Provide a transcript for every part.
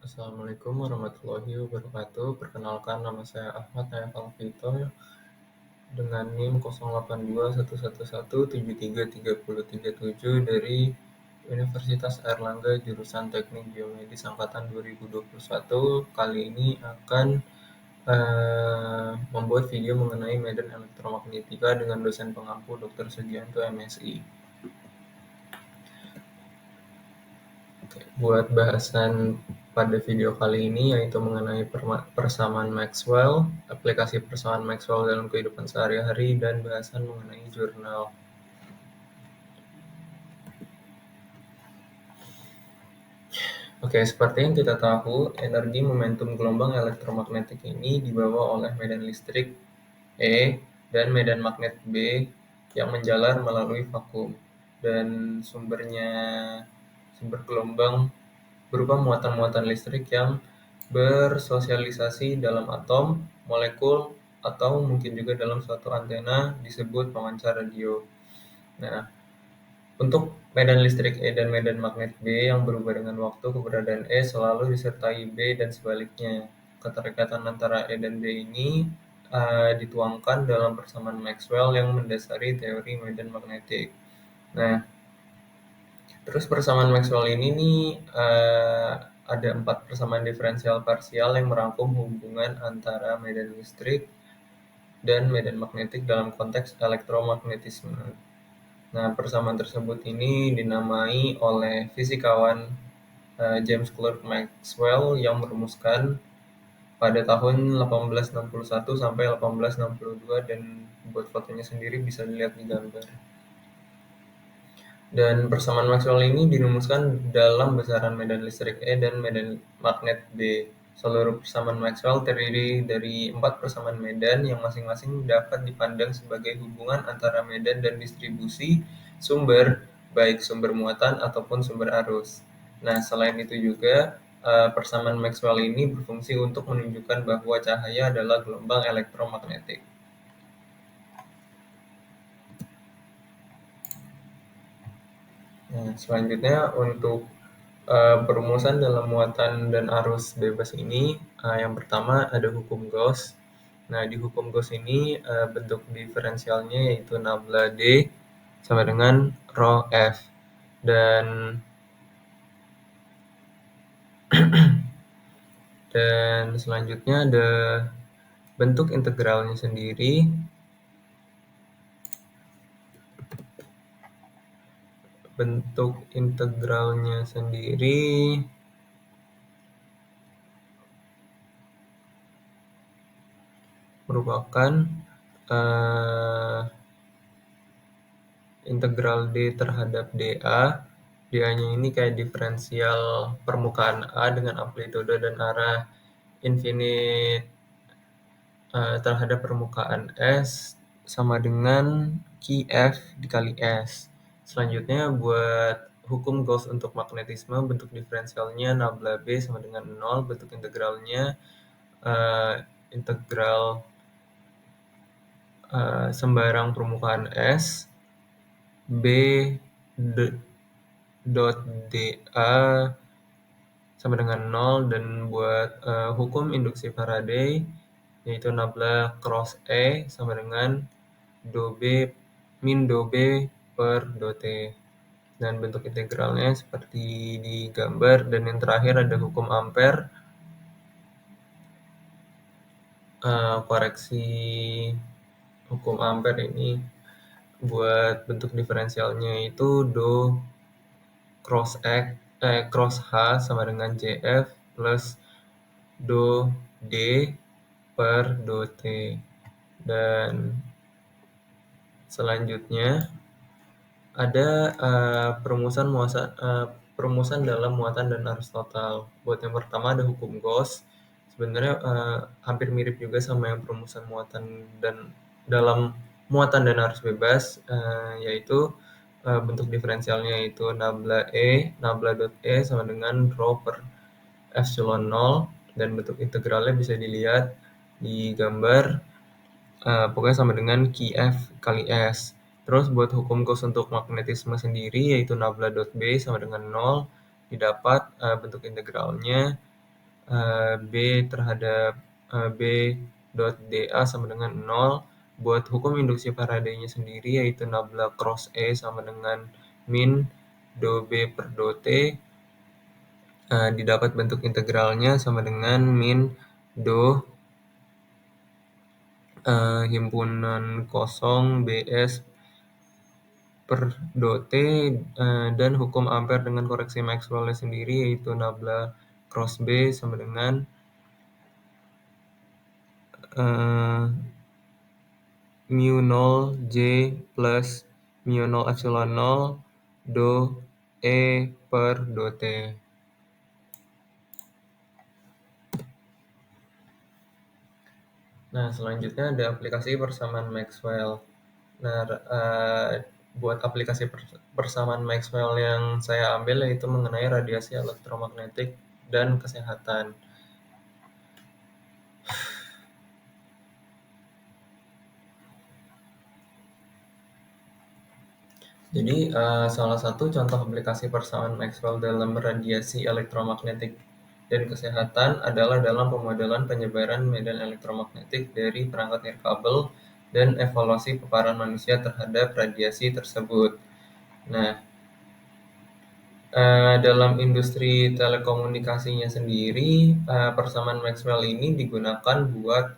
Assalamualaikum warahmatullahi wabarakatuh. Perkenalkan, nama saya Ahmad Naif Alvito dengan NIM 082111733037 dari Universitas Airlangga jurusan Teknik Biomedis angkatan 2021. Kali ini akan membuat video mengenai medan elektromagnetika dengan dosen pengampu Dr. Sugianto MSI. Buat bahasan pada video kali ini yaitu mengenai persamaan Maxwell, aplikasi persamaan Maxwell dalam kehidupan sehari-hari, dan bahasan mengenai jurnal. Oke, seperti yang kita tahu, energi momentum gelombang elektromagnetik ini dibawa oleh medan listrik E dan medan magnet B yang menjalar melalui vakum, dan sumber gelombang berupa muatan-muatan listrik yang bersosialisasi dalam atom, molekul, atau mungkin juga dalam suatu antena disebut pemancar radio. Nah, untuk medan listrik E dan medan magnet B yang berubah dengan waktu, keberadaan E selalu disertai B dan sebaliknya. Keterikatan antara E dan B ini dituangkan dalam persamaan Maxwell yang mendasari teori medan magnetik. Nah, terus persamaan Maxwell ini ada 4 persamaan diferensial parsial yang merangkum hubungan antara medan listrik dan medan magnetik dalam konteks elektromagnetisme. Nah, persamaan tersebut ini dinamai oleh fisikawan James Clerk Maxwell yang merumuskan pada tahun 1861 sampai 1862, dan buat fotonya sendiri bisa dilihat di gambar. Dan persamaan Maxwell ini dirumuskan dalam besaran medan listrik E dan medan magnet B. Seluruh persamaan Maxwell terdiri dari 4 persamaan medan yang masing-masing dapat dipandang sebagai hubungan antara medan dan distribusi sumber, baik sumber muatan ataupun sumber arus. Nah, selain itu juga persamaan Maxwell ini berfungsi untuk menunjukkan bahwa cahaya adalah gelombang elektromagnetik. Nah, selanjutnya untuk perumusan dalam muatan dan arus bebas ini, yang pertama ada hukum Gauss. Nah, di hukum Gauss ini bentuk diferensialnya yaitu nabla D sama dengan rho F. Dan selanjutnya ada bentuk integralnya sendiri. Bentuk integralnya sendiri merupakan integral D terhadap dA. dA-nya ini kayak diferensial permukaan A dengan amplitude dan arah infinite terhadap permukaan S sama dengan Qf dikali S. Selanjutnya buat hukum Gauss untuk magnetisme, bentuk diferensialnya nabla B sama dengan 0, bentuk integralnya integral sembarang permukaan S B dot dA sama dengan 0, dan buat hukum induksi Faraday yaitu nabla cross E sama dengan do B min do B per do T. Dan bentuk integralnya seperti di gambar. Dan yang terakhir ada hukum Ampere. Koreksi hukum Ampere ini buat bentuk diferensialnya itu do cross H sama dengan JF plus do D per do T. Dan selanjutnya ada perumusan dalam muatan dan arus total. Buat yang pertama ada hukum Gauss. Sebenarnya hampir mirip juga sama yang perumusan muatan dan dalam muatan dan arus bebas, yaitu bentuk diferensialnya itu nabla dot E sama dengan rho per epsilon 0, dan bentuk integralnya bisa dilihat di gambar, pokoknya sama dengan Qf kali S. Terus buat hukum Gauss untuk magnetisme sendiri yaitu nabla dot B sama dengan 0, didapat bentuk integralnya B terhadap B dot dA sama dengan 0. Buat hukum induksi Faraday-nya sendiri yaitu nabla cross E sama dengan min do B per do T, didapat bentuk integralnya sama dengan min do himpunan kosong Bs per do T, dan hukum Ampere dengan koreksi Maxwell sendiri yaitu nabla cross B sama dengan mu 0 J plus mu 0 epsilon 0 do E per do T. Nah, selanjutnya ada aplikasi persamaan Maxwell. Nah, buat aplikasi persamaan Maxwell yang saya ambil yaitu mengenai radiasi elektromagnetik dan kesehatan. Jadi, salah satu contoh aplikasi persamaan Maxwell dalam radiasi elektromagnetik dan kesehatan adalah dalam pemodelan penyebaran medan elektromagnetik dari perangkat nirkabel dan evaluasi paparan manusia terhadap radiasi tersebut. Nah, dalam industri telekomunikasinya sendiri, persamaan Maxwell ini digunakan buat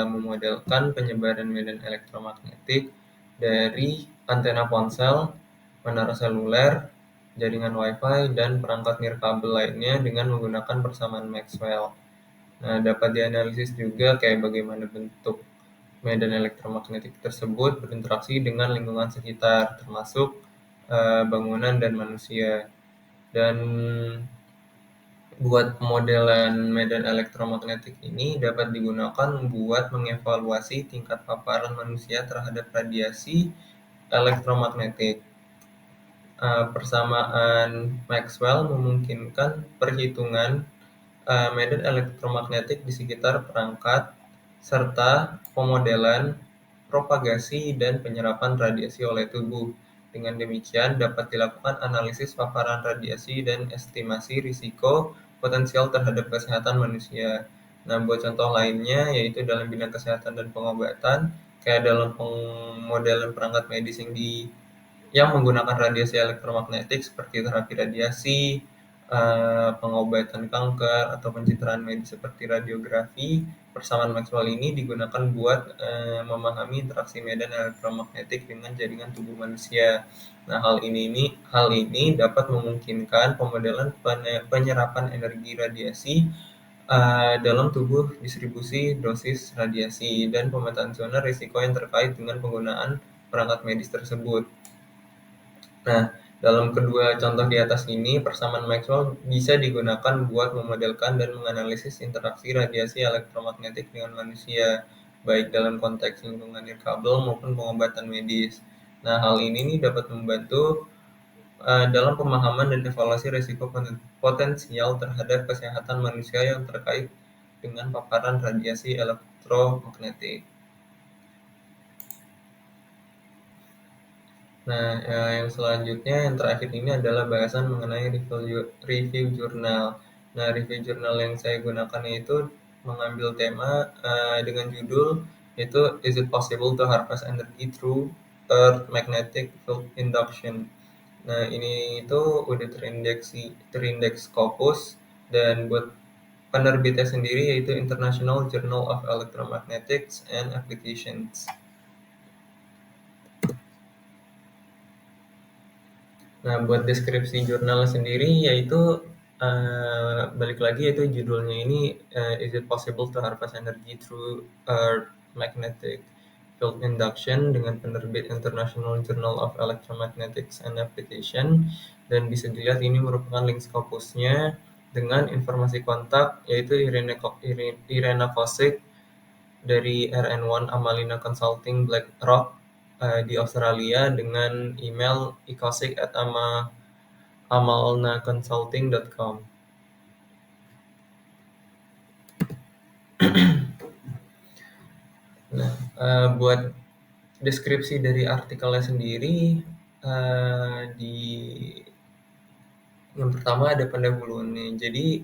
memodelkan penyebaran medan elektromagnetik dari antena ponsel, menara seluler, jaringan Wi-Fi, dan perangkat nirkabel lainnya dengan menggunakan persamaan Maxwell. Nah, dapat dianalisis juga kayak bagaimana bentuk medan elektromagnetik tersebut berinteraksi dengan lingkungan sekitar, termasuk bangunan dan manusia. Dan buat pemodelan medan elektromagnetik ini dapat digunakan buat mengevaluasi tingkat paparan manusia terhadap radiasi elektromagnetik. Persamaan Maxwell memungkinkan perhitungan medan elektromagnetik di sekitar perangkat, serta pemodelan, propagasi, dan penyerapan radiasi oleh tubuh. Dengan demikian, dapat dilakukan analisis paparan radiasi dan estimasi risiko potensial terhadap kesehatan manusia. Nah, buat contoh lainnya, yaitu dalam bidang kesehatan dan pengobatan, kayak dalam pemodelan perangkat medis yang menggunakan radiasi elektromagnetik seperti terapi radiasi, pengobatan kanker, atau pencitraan medis seperti radiografi. Persamaan Maxwell ini digunakan buat memahami interaksi medan elektromagnetik dengan jaringan tubuh manusia. Nah, hal ini dapat memungkinkan pemodelan penyerapan energi radiasi dalam tubuh, distribusi dosis radiasi, dan pemetaan zona risiko yang terkait dengan penggunaan perangkat medis tersebut. Nah, dalam kedua contoh di atas ini, persamaan Maxwell bisa digunakan buat memodelkan dan menganalisis interaksi radiasi elektromagnetik dengan manusia, baik dalam konteks lingkungan nirkabel maupun pengobatan medis. Nah, hal ini dapat membantu dalam pemahaman dan evaluasi risiko potensial terhadap kesehatan manusia yang terkait dengan paparan radiasi elektromagnetik. Nah, yang selanjutnya, yang terakhir ini adalah bahasan mengenai review jurnal. Nah, review jurnal yang saya gunakan itu mengambil tema dengan judul yaitu Is it possible to harvest energy through Earth magnetic field induction? Nah, ini itu udah terindeks Scopus, dan buat penerbitnya sendiri yaitu International Journal of Electromagnetics and Applications. Nah, buat deskripsi jurnal sendiri yaitu balik lagi yaitu judulnya ini Is it possible to harvest energy through Earth magnetic field induction, dengan penerbit International Journal of Electromagnetics and Application, dan bisa dilihat ini merupakan link Scopusnya dengan informasi kontak yaitu Irena Kosick dari RN1 Amalina Consulting BlackRock di Australia, dengan email ikosik@amalnaconsulting.com. Nah, buat deskripsi dari artikelnya sendiri, di Yang pertama ada pendahuluannya. Jadi,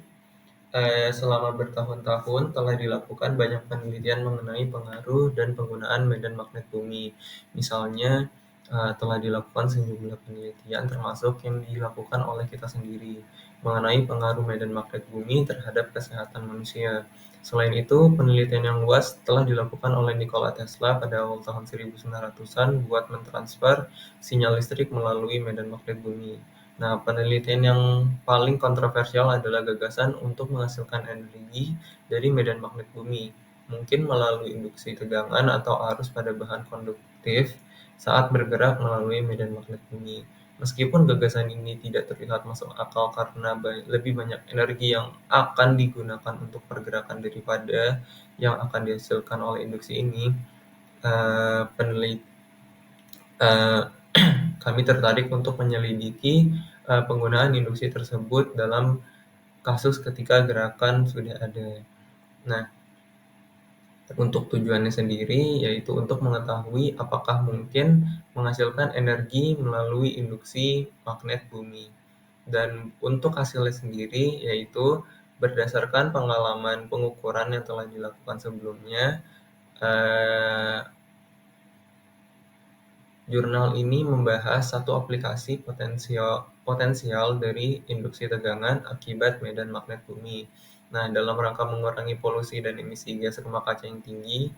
selama bertahun-tahun telah dilakukan banyak penelitian mengenai pengaruh dan penggunaan medan magnet bumi. Misalnya, telah dilakukan sejumlah penelitian termasuk yang dilakukan oleh kita sendiri mengenai pengaruh medan magnet bumi terhadap kesehatan manusia. Selain itu, penelitian yang luas telah dilakukan oleh Nikola Tesla pada awal tahun 1900-an buat mentransfer sinyal listrik melalui medan magnet bumi. Nah, penelitian yang paling kontroversial adalah gagasan untuk menghasilkan energi dari medan magnet bumi, mungkin melalui induksi tegangan atau arus pada bahan konduktif saat bergerak melalui medan magnet bumi. Meskipun gagasan ini tidak terlihat masuk akal karena lebih banyak energi yang akan digunakan untuk pergerakan daripada yang akan dihasilkan oleh induksi ini, eh, penelit, eh, kami tertarik untuk menyelidiki penggunaan induksi tersebut dalam kasus ketika gerakan sudah ada. Nah, untuk tujuannya sendiri yaitu untuk mengetahui apakah mungkin menghasilkan energi melalui induksi magnet bumi. Dan untuk hasilnya sendiri yaitu berdasarkan pengalaman pengukuran yang telah dilakukan sebelumnya, eh, jurnal ini membahas satu aplikasi potensial dari induksi tegangan akibat medan magnet bumi. Nah, dalam rangka mengurangi polusi dan emisi gas rumah kaca yang tinggi,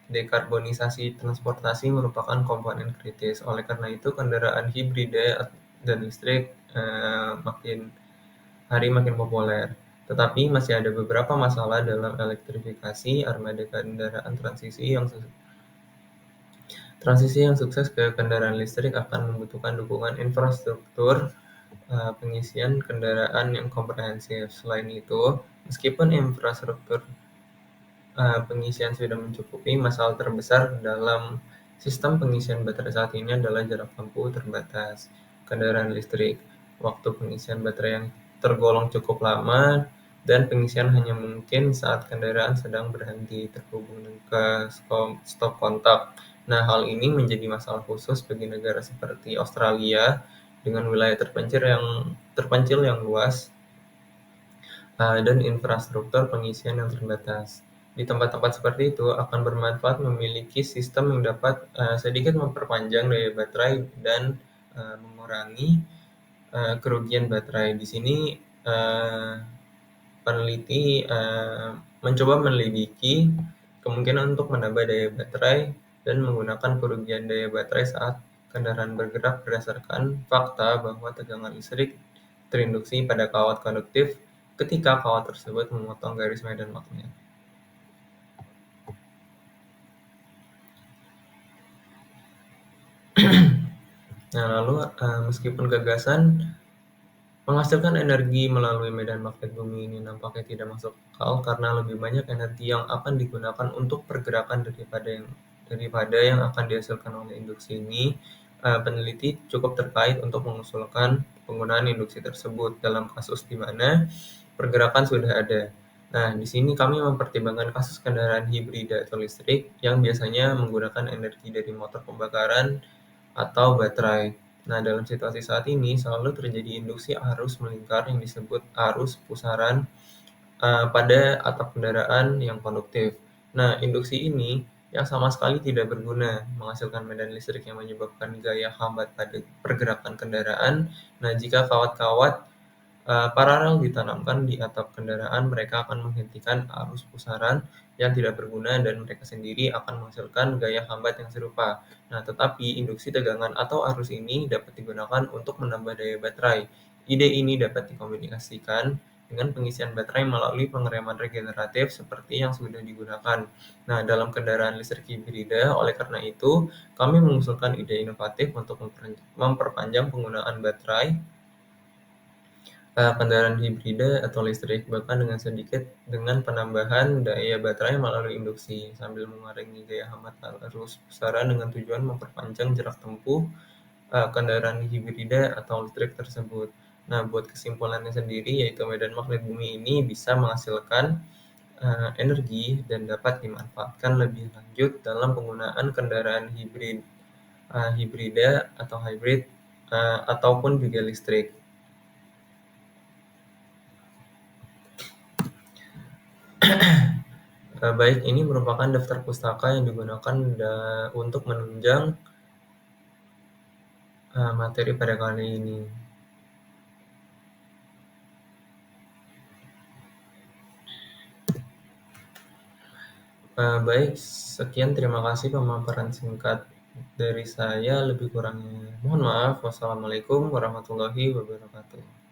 dekarbonisasi transportasi merupakan komponen kritis. Oleh karena itu, kendaraan hibrida dan listrik makin hari makin populer. Tetapi masih ada beberapa masalah dalam elektrifikasi armada kendaraan Transisi yang sukses ke kendaraan listrik akan membutuhkan dukungan infrastruktur pengisian kendaraan yang komprehensif. Selain itu, meskipun infrastruktur pengisian sudah mencukupi, masalah terbesar dalam sistem pengisian baterai saat ini adalah jarak tempuh terbatas kendaraan listrik, waktu pengisian baterai yang tergolong cukup lama, dan pengisian hanya mungkin saat kendaraan sedang berhenti terhubung ke stop kontak. Nah, hal ini menjadi masalah khusus bagi negara seperti Australia dengan wilayah terpencil yang luas dan infrastruktur pengisian yang terbatas. Di tempat-tempat seperti itu akan bermanfaat memiliki sistem yang dapat sedikit memperpanjang daya baterai dan mengurangi kerugian baterai. Di sini peneliti mencoba menyelidiki kemungkinan untuk menambah daya baterai dan menggunakan kerugian daya baterai saat kendaraan bergerak berdasarkan fakta bahwa tegangan listrik terinduksi pada kawat konduktif ketika kawat tersebut memotong garis medan magnet. Nah, lalu meskipun gagasan menghasilkan energi melalui medan magnet bumi ini nampaknya tidak masuk akal karena lebih banyak energi yang akan digunakan untuk pergerakan daripada yang akan dihasilkan oleh induksi ini. Peneliti cukup terkait untuk mengusulkan penggunaan induksi tersebut dalam kasus di mana pergerakan sudah ada. Nah, di sini kami mempertimbangkan kasus kendaraan hibrida atau listrik yang biasanya menggunakan energi dari motor pembakaran atau baterai. Nah, dalam situasi saat ini selalu terjadi induksi arus melingkar yang disebut arus pusaran pada atap kendaraan yang konduktif. Nah, induksi ini yang sama sekali tidak berguna menghasilkan medan listrik yang menyebabkan gaya hambat pada pergerakan kendaraan. Nah, jika kawat-kawat paralel ditanamkan di atap kendaraan, mereka akan menghentikan arus pusaran yang tidak berguna dan mereka sendiri akan menghasilkan gaya hambat yang serupa. Nah, tetapi induksi tegangan atau arus ini dapat digunakan untuk menambah daya baterai. Ide ini dapat dikombinasikan dengan pengisian baterai melalui pengereman regeneratif seperti yang sudah digunakan. Nah, dalam kendaraan listrik hibrida, oleh karena itu, kami mengusulkan ide inovatif untuk memperpanjang penggunaan baterai kendaraan hibrida atau listrik, bahkan dengan penambahan daya baterai melalui induksi, sambil mengurangi gaya hambat arus pusaran dengan tujuan memperpanjang jarak tempuh kendaraan hibrida atau listrik tersebut. Nah, buat kesimpulannya sendiri, yaitu medan magnet bumi ini bisa menghasilkan energi dan dapat dimanfaatkan lebih lanjut dalam penggunaan kendaraan hibrida atau hybrid ataupun juga listrik. Baik, ini merupakan daftar pustaka yang digunakan untuk menunjang materi pada kali ini. Baik, sekian terima kasih pemaparan singkat dari saya, lebih kurangnya mohon maaf. Wassalamualaikum warahmatullahi wabarakatuh.